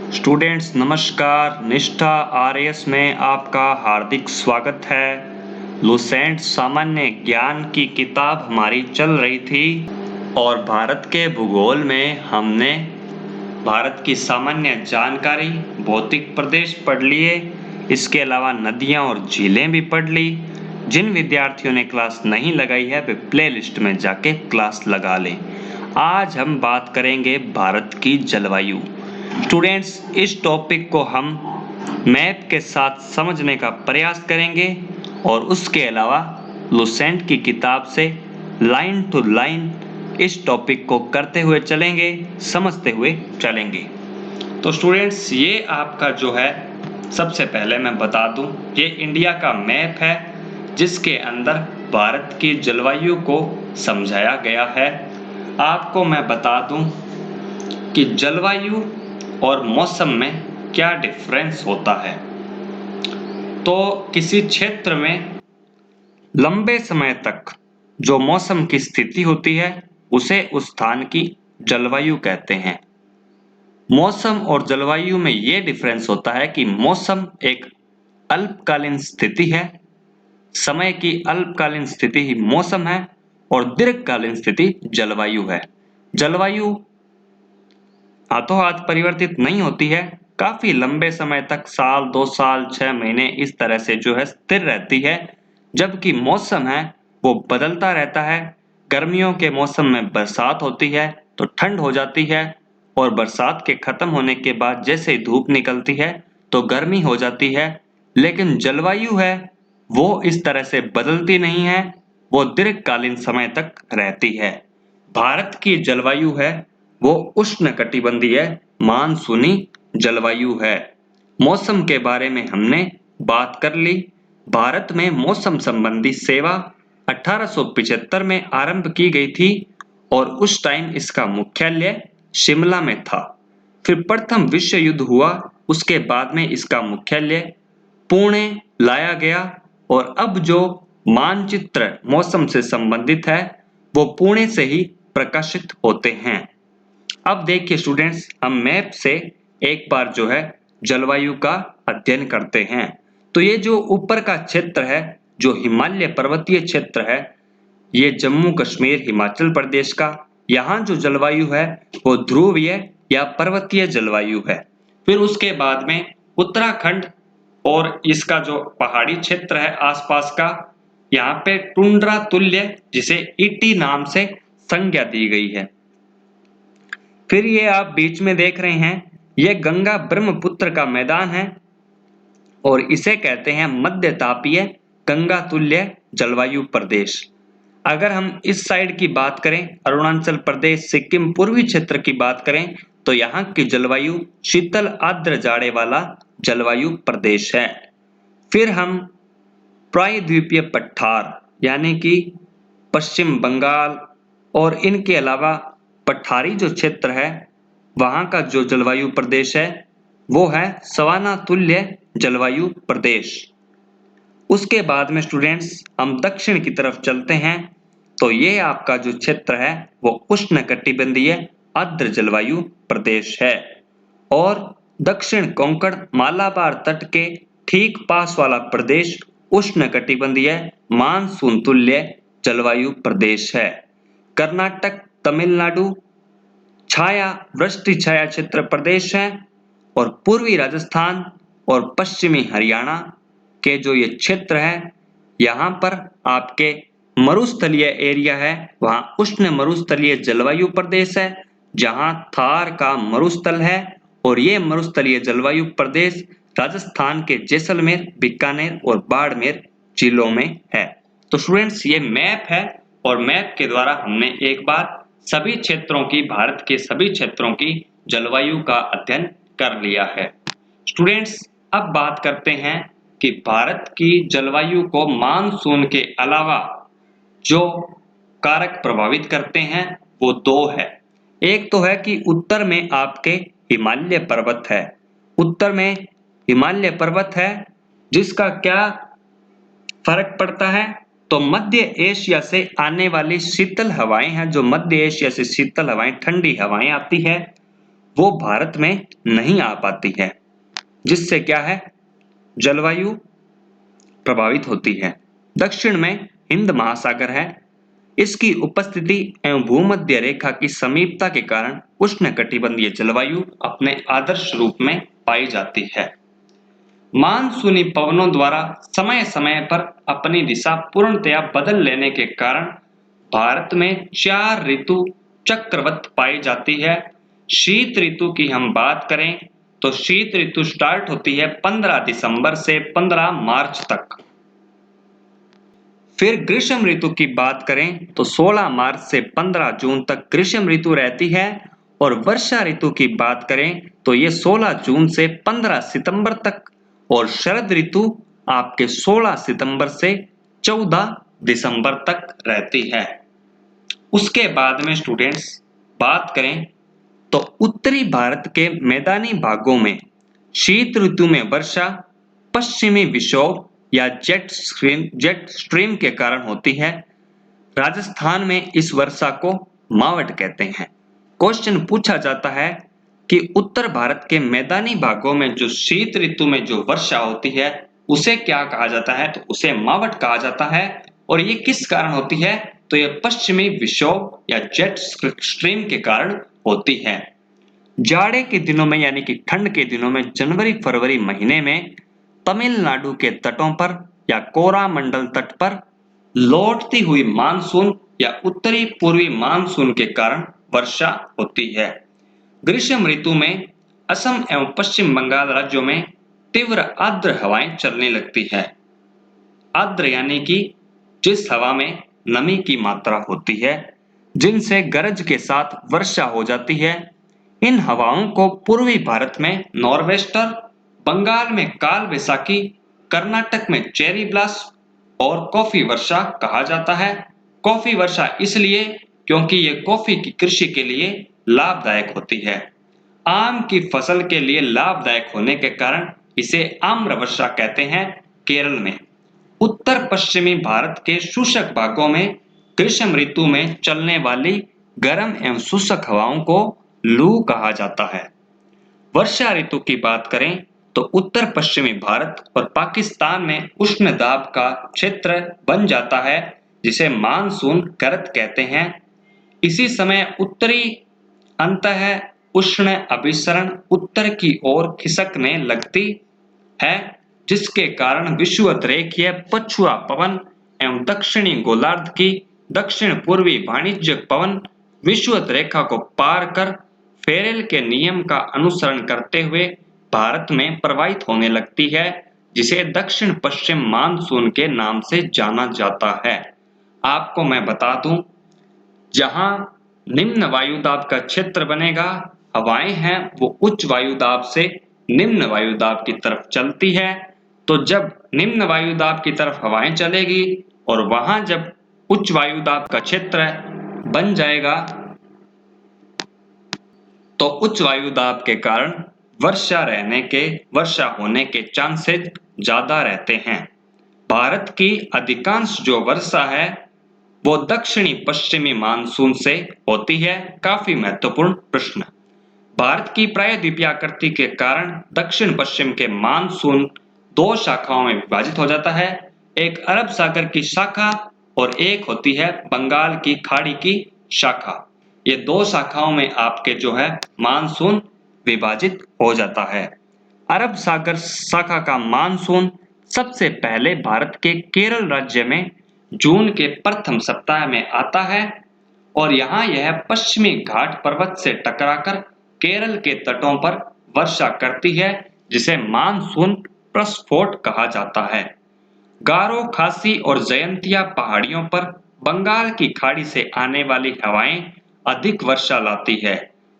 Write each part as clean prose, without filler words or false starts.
Students नमस्कार। निष्ठा RS में आपका हार्दिक स्वागत है। लुसेंट सामान्य ज्ञान की किताब हमारी चल रही थी और भारत के भूगोल में हमने भारत की सामान्य जानकारी, भौतिक प्रदेश पढ़ लिए। इसके अलावा नदियां और झीलें भी पढ़ ली। जिन विद्यार्थियों ने क्लास नहीं लगाई है वे प्लेलिस्ट में जाके क्लास लगा लें। आज हम बात करेंगे भारत की जलवायु। स्टूडेंट्स, इस टॉपिक को हम मैप के साथ समझने का प्रयास करेंगे और उसके अलावा लुसेंट की किताब से लाइन टू लाइन इस टॉपिक को करते हुए चलेंगे, समझते हुए चलेंगे। तो स्टूडेंट्स, ये आपका जो है, सबसे पहले मैं बता दूं, ये इंडिया का मैप है जिसके अंदर भारत की जलवायु को समझाया गया है। आपको मैं बता दूं कि जलवायु और मौसम में क्या डिफरेंस होता है। तो किसी क्षेत्र में लंबे समय तक जो मौसम की स्थिति होती है उसे उस स्थान की जलवायु कहते हैं। मौसम और जलवायु में ये डिफरेंस होता है कि मौसम एक अल्पकालीन स्थिति है, समय की अल्पकालीन स्थिति ही मौसम है और दीर्घकालीन स्थिति जलवायु है। जलवायु हाथों हाथ परिवर्तित नहीं होती है, काफी लंबे समय तक, साल, 2 साल, 6 महीने इस तरह से जो है स्थिर रहती है। जबकि मौसम है वो बदलता रहता है। गर्मियों के मौसम में बरसात होती है तो ठंड हो जाती है और बरसात के खत्म होने के बाद जैसे ही धूप निकलती है तो गर्मी हो जाती है। लेकिन जलवायु है वो इस तरह से बदलती नहीं है, वो दीर्घकालीन समय तक रहती है। भारत की जलवायु है वो उष्णकटिबंधीय मानसूनी जलवायु है। मौसम के बारे में हमने बात कर ली। भारत में मौसम संबंधी सेवा 1875 में आरंभ की गई थी और उस टाइम इसका मुख्यालय शिमला में था। फिर प्रथम विश्व युद्ध हुआ, उसके बाद में इसका मुख्यालय पुणे लाया गया और अब जो मानचित्र मौसम से संबंधित है वो पुणे से ही प्रकाशित होते हैं। अब देखिए स्टूडेंट्स, हम मैप से एक बार जो है जलवायु का अध्ययन करते हैं। तो ये जो ऊपर का क्षेत्र है, जो हिमालय पर्वतीय क्षेत्र है, ये जम्मू कश्मीर हिमाचल प्रदेश का, यहाँ जो जलवायु है वो ध्रुवीय या पर्वतीय जलवायु है। फिर उसके बाद में उत्तराखंड और इसका जो पहाड़ी क्षेत्र है आसपास का, यहाँ पे टुंड्रा तुल्य, जिसे ईटी नाम से संज्ञा दी गई है। फिर ये आप बीच में देख रहे हैं, ये गंगा ब्रह्मपुत्र का मैदान है और इसे कहते हैं मध्य तापीय गंगा तुल्य जलवायु प्रदेश। अगर हम इस साइड की बात करें, अरुणाचल प्रदेश, सिक्किम, पूर्वी क्षेत्र की बात करें, तो यहाँ की जलवायु शीतल आर्द्र जाड़े वाला जलवायु प्रदेश है। फिर हम प्रायद्वीपीय पठार यानी कि पश्चिम बंगाल और इनके अलावा पठारी जो क्षेत्र है, वहां का जो जलवायु प्रदेश है वो है सवाना तुल्य जलवायु प्रदेश। उसके बाद में स्टूडेंट्स हम दक्षिण की तरफ चलते हैं। तो ये आपका जो क्षेत्र है वो उष्णकटिबंधीय आर्द्र जलवायु प्रदेश है और दक्षिण कोंकण मालाबार तट के ठीक पास वाला प्रदेश उष्णकटिबंधीय मानसून तुल्य जलवायु प्रदेश है। कर्नाटक, तमिलनाडु छाया वृष्टि छाया क्षेत्र प्रदेश है और पूर्वी राजस्थान और पश्चिमी हरियाणा के जो ये क्षेत्र है, यहाँ पर आपके मरुस्थलीय एरिया है, वहाँ उष्ण मरुस्थलीय जलवायु प्रदेश है, जहाँ थार का मरुस्थल है और ये मरुस्थलीय जलवायु प्रदेश राजस्थान के जैसलमेर, बीकानेर और बाड़मेर जिलों में है। तो स्टूडेंट्स, ये मैप है और मैप के द्वारा हमने एक बार सभी क्षेत्रों की, भारत के सभी क्षेत्रों की जलवायु का अध्ययन कर लिया है। स्टूडेंट्स, अब बात करते हैं कि भारत की जलवायु को मानसून के अलावा जो कारक प्रभावित करते हैं वो दो है। एक तो है कि उत्तर में आपके हिमालय पर्वत है, उत्तर में हिमालय पर्वत है जिसका क्या फर्क पड़ता है, तो मध्य एशिया से आने वाली शीतल हवाएं हैं, जो मध्य एशिया से शीतल हवाएं, ठंडी हवाएं आती है, वो भारत में नहीं आ पाती है, जिससे क्या है, जलवायु प्रभावित होती है। दक्षिण में हिंद महासागर है। इसकी उपस्थिति एवं भूमध्य रेखा की समीपता के कारण उष्णकटिबंधीय जलवायु अपने आदर्श रूप में पाई जाती है। मानसूनी पवनों द्वारा समय समय पर अपनी दिशा पूर्णतया बदल लेने के कारण भारत में 4 ऋतु चक्रवत पाई जाती है। शीत ऋतु की हम बात करें तो शीत ऋतु स्टार्ट होती है 15 दिसंबर से 15 मार्च तक। फिर ग्रीष्म ऋतु की बात करें तो 16 मार्च से 15 जून तक ग्रीष्म ऋतु रहती है, और वर्षा ऋतु की बात करें तो ये 16 जून से 15 सितंबर तक, और शरद ऋतु आपके 16 सितंबर से 14 दिसंबर तक रहती है। उसके बाद में स्टूडेंट्स बात करें तो उत्तरी भारत के मैदानी भागों में शीत ऋतु में वर्षा पश्चिमी विक्षोभ या जेट स्ट्रीम के कारण होती है। राजस्थान में इस वर्षा को मावट कहते हैं। क्वेश्चन पूछा जाता है कि उत्तर भारत के मैदानी भागों में जो शीत ऋतु में जो वर्षा होती है उसे क्या कहा जाता है, तो उसे मावट कहा जाता है। और ये किस कारण होती है, तो ये पश्चिमी विक्षोभ या जेट स्ट्रीम के कारण होती है। जाड़े के दिनों में यानी कि ठंड के दिनों में जनवरी फरवरी महीने में तमिलनाडु के तटों पर या कोरामंडल तट पर लौटती हुई मानसून या उत्तरी पूर्वी मानसून के कारण वर्षा होती है। ग्रीष्म ऋतु में असम एवं पश्चिम बंगाल राज्यों में तीव्र आर्द्र हवाएं चलने लगती है। आर्द्र यानी कि जिस हवा में नमी की मात्रा होती है, जिनसे गरज के साथ वर्षा हो जाती है। इन हवाओं को पूर्वी भारत में नॉर्वेस्टर, बंगाल में काल बैसाखी, कर्नाटक में चेरी ब्लास्ट और कॉफी वर्षा कहा जाता है। कॉफी वर्षा इसलिए क्योंकि ये कॉफी की कृषि के लिए लाभदायक होती है। आम की फसल के लिए लाभदायक होने के कारण इसे आम्र वर्षा कहते हैं। केरल में उत्तर पश्चिमी भारत के शुष्क भागों में ग्रीष्म ऋतु में चलने वाली गर्म एवं शुष्क हवाओं को लू कहा जाता है। वर्षा ऋतु की बात करें तो उत्तर पश्चिमी भारत और पाकिस्तान में उष्ण दाब का क्षेत्र बन जाता है, जिसे मानसून गर्त कहते हैं। इसी समय उत्तरी अंतः उष्ण अभिसरण उत्तर की ओर खिसकने लगती है, जिसके कारण विषुवत रेखीय पछुआ पवन एवं दक्षिणी गोलार्ध की दक्षिण पूर्वी वाणिज्यिक पवन विषुवत रेखा को पार कर फेरेल के नियम का अनुसरण करते हुए भारत में प्रवाहित होने लगती है, जिसे दक्षिण पश्चिम मानसून के नाम से जाना जाता है। आपको मैं बता दूं, जहां निम्न वायुदाब का क्षेत्र बनेगा, हवाएं हैं वो उच्च वायुदाब से निम्न वायुदाब की तरफ चलती है। तो जब निम्न वायुदाब की तरफ हवाएं चलेगी और वहां जब उच्च वायुदाब का क्षेत्र बन जाएगा, तो उच्च वायुदाब के कारण वर्षा होने के चांसेस ज्यादा रहते हैं। भारत की अधिकांश जो वर्षा है वो दक्षिणी पश्चिमी मानसून से होती है। काफी महत्वपूर्ण प्रश्न। भारत की प्रायद्वीपीयाकृति के कारण दक्षिण पश्चिम के मानसून 2 शाखाओं में विभाजित हो जाता है। एक अरब सागर की शाखा और एक होती है बंगाल की खाड़ी की शाखा। ये 2 शाखाओं में आपके जो है मानसून विभाजित हो जाता है। अरब सागर शाखा का मानसून सबसे पहले भारत के केरल राज्य में जून के प्रथम सप्ताह में आता है, और यहाँ यह पश्चिमी घाट पर्वत से टकराकर केरल के तटों पर वर्षा करती है, जिसे मानसून प्रस्फोट कहा जाता है। गारो, खासी और जयंतिया पहाड़ियों पर बंगाल की खाड़ी से आने वाली हवाएं अधिक वर्षा लाती है।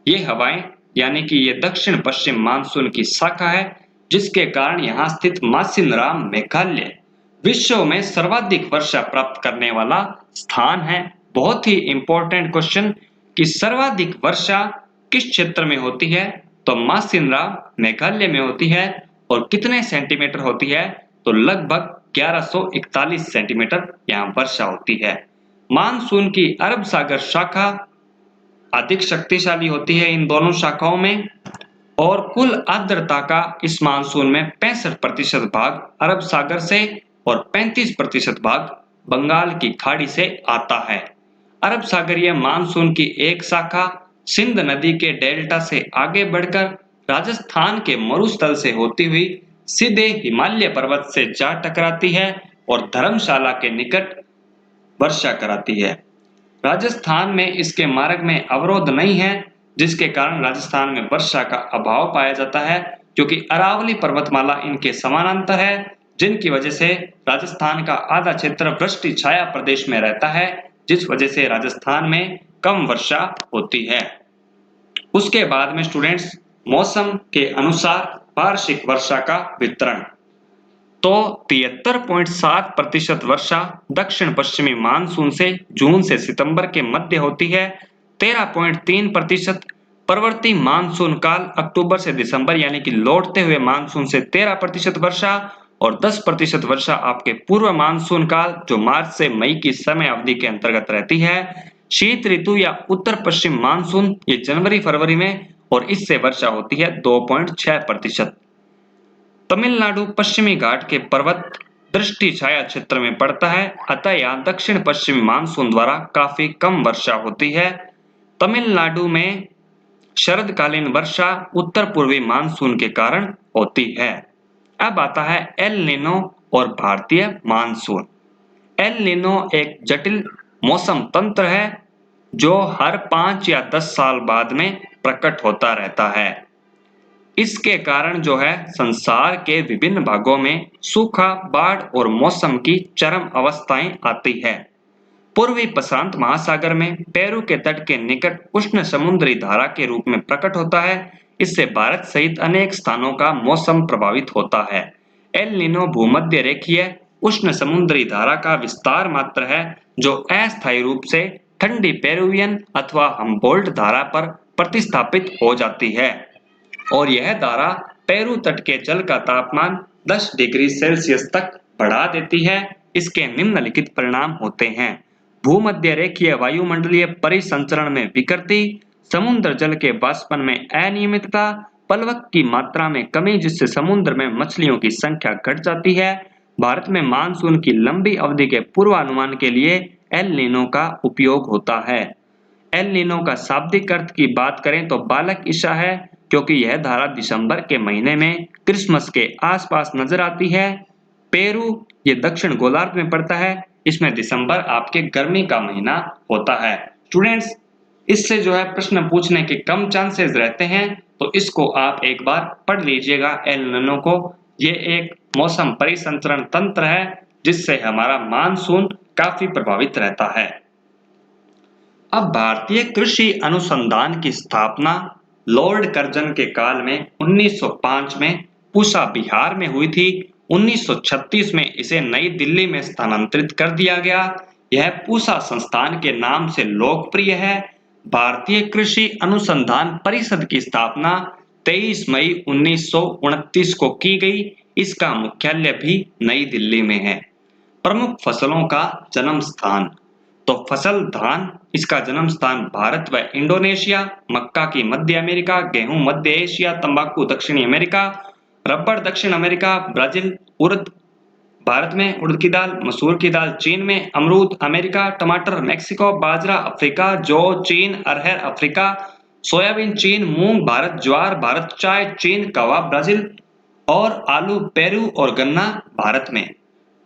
ये हवाएं यानी कि ये दक्षिण पश्चिम मानसून की शाखा है, जिसके कारण यहाँ स्थित मासिनराम मेघालय विश्व में सर्वाधिक वर्षा प्राप्त करने वाला स्थान है। बहुत ही इंपॉर्टेंट क्वेश्चन कि सर्वाधिक वर्षा किस क्षेत्र में होती है, तो मासिनराम मेघालय में होती है। और कितने सेंटीमीटर होती है, तो लगभग 1141 सेंटीमीटर यहाँ वर्षा होती है। मानसून की अरब सागर शाखा अधिक शक्तिशाली होती है इन दोनों शाखाओं में। और कुल आर्द्रता का इस मानसून में 65% भाग अरब सागर से और 35% भाग बंगाल की खाड़ी से आता है। अरब सागरीय मानसून की एक शाखा सिंध नदी के डेल्टा से आगे बढ़कर राजस्थान के मरुस्थल से होती हुई सीधे हिमालय पर्वत से जा टकराती है और धर्मशाला के निकट वर्षा कराती है। राजस्थान में इसके मार्ग में अवरोध नहीं है, जिसके कारण राजस्थान में वर्षा का अभाव पाया जाता है, क्योंकि अरावली पर्वतमाला इनके समानांतर है, जिनकी वजह से राजस्थान का आधा क्षेत्र वृष्टि छाया प्रदेश में रहता है, जिस वजह से राजस्थान में कम वर्षा होती है। उसके बाद में स्टूडेंट्स मौसम के अनुसार वार्षिक वर्षा का वितरण। तो 73.7% वर्षा दक्षिण पश्चिमी मानसून से जून से सितंबर के मध्य होती है। 13.3% प्रवर्ती मानसून काल अक्टूबर से दिसंबर यानी कि लौटते हुए मानसून से 13% वर्षा और 10% वर्षा आपके पूर्व मानसून काल जो मार्च से मई की समय अवधि के अंतर्गत रहती है। शीत ऋतु या उत्तर पश्चिम मानसून ये जनवरी फरवरी में और इससे वर्षा होती है 2.6%। तमिलनाडु पश्चिमी घाट के पर्वत दृष्टि छाया क्षेत्र में पड़ता है, अतः यहाँ दक्षिण पश्चिमी मानसून द्वारा काफी कम वर्षा होती है। तमिलनाडु में शरदकालीन वर्षा उत्तर पूर्वी मानसून के कारण होती है। अब आता है एल नीनो और भारतीय मानसून। एल नीनो एक जटिल मौसम तंत्र है जो हर 5 या 10 साल बाद में प्रकट होता रहता है। इसके कारण जो है संसार के विभिन्न भागों में सूखा, बाढ़ और मौसम की चरम अवस्थाएं आती है। पूर्वी प्रशांत महासागर में पेरू के तट के निकट उष्ण समुद्री धारा के रूप में प्रकट होता है। इससे भारत सहित अनेक स्थानों का मौसम प्रभावित होता है। एल नीनो भूमध्य रेखीय उष्ण समुद्री धारा का विस्तार मात्र है जो अस्थायी रूप से ठंडी पेरुवियन अथवा हम्बोल्ट धारा पर प्रतिस्थापित हो जाती है और यह धारा पेरू तट के जल का तापमान 10 डिग्री सेल्सियस तक बढ़ा देती है। इसके निम्नलिखित परिणाम होते हैं। भूमध्य रेखीय वायुमंडलीय परिसंचरण में विकृति, समुद्र जल के वाष्पन में अनियमितता, पलवक की मात्रा में कमी जिससे समुद्र में मछलियों की संख्या घट जाती है। भारत में मानसून की लंबी अवधि के पूर्वानुमान के लिए एल नीनो का उपयोग होता है। एल नीनो का शाब्दिक अर्थ की बात करें तो बालक ईशा है, क्योंकि यह धारा दिसंबर के महीने में क्रिसमस के आसपास नजर आती है। पेरू ये दक्षिण गोलार्ध में पड़ता है, इसमें दिसंबर आपके गर्मी का महीना होता है। स्टूडेंट्स, इससे जो है प्रश्न पूछने के कम चांसेस रहते हैं, तो इसको आप एक बार पढ़ लीजिएगा एल नीनो को। ये एक मौसम परिसंचरण तंत्र है जिससे हमारा मानसून काफी प्रभावित रहता है। अब भारतीय कृषि अनुसंधान की स्थापना लॉर्ड कर्जन के काल में 1905 में पूसा बिहार में हुई थी। 1936 में इसे नई दिल्ली में स्थानांतरित कर दिया गया। यह पूसा संस्थान के नाम से लोकप्रिय है। भारतीय कृषि अनुसंधान परिषद की स्थापना 23 मई 1929 को की गई। इसका मुख्यालय भी नई दिल्ली में है। प्रमुख फसलों का जन्म स्थान, तो फसल धान इसका जन्म स्थान भारत व इंडोनेशिया, मक्का की मध्य अमेरिका, गेहूं मध्य एशिया, तंबाकू दक्षिणी अमेरिका, रबर दक्षिण अमेरिका, ब्राजील, उड़द भारत में, उड़द की दाल, मसूर की दाल चीन में, अमरूद अमेरिका, टमाटर मेक्सिको, बाजरा अफ्रीका, जौ चीन, अरहर अफ्रीका, सोयाबीन चीन, मूंग भारत, ज्वार भारत, चाय चीन, कहवा ब्राजील और आलू पेरू और गन्ना भारत में।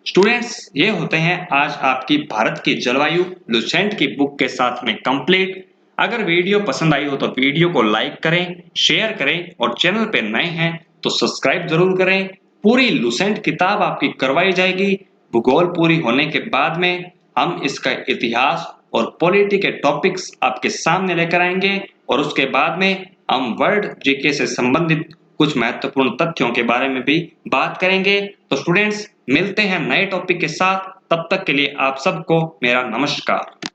स्टूडेंट्स, ये होते हैं आज आपकी भारत की जलवायु लुसेंट की बुक के साथ में कंप्लीट। अगर वीडियो पसंद आई हो तो वीडियो को लाइक करें, शेयर करें और चैनल पे नए हैं तो सब्सक्राइब जरूर करें। पूरी लुसेंट किताब आपकी करवाई जाएगी। भूगोल पूरी होने के बाद में हम इसका इतिहास और पॉलिटी के टॉपिक्स आपके सामने लेकर आएंगे और उसके बाद में हम वर्ल्ड जीके से संबंधित कुछ महत्वपूर्ण तथ्यों के बारे में भी बात करेंगे। तो स्टूडेंट्स, मिलते हैं नए टॉपिक के साथ। तब तक के लिए आप सबको मेरा नमस्कार।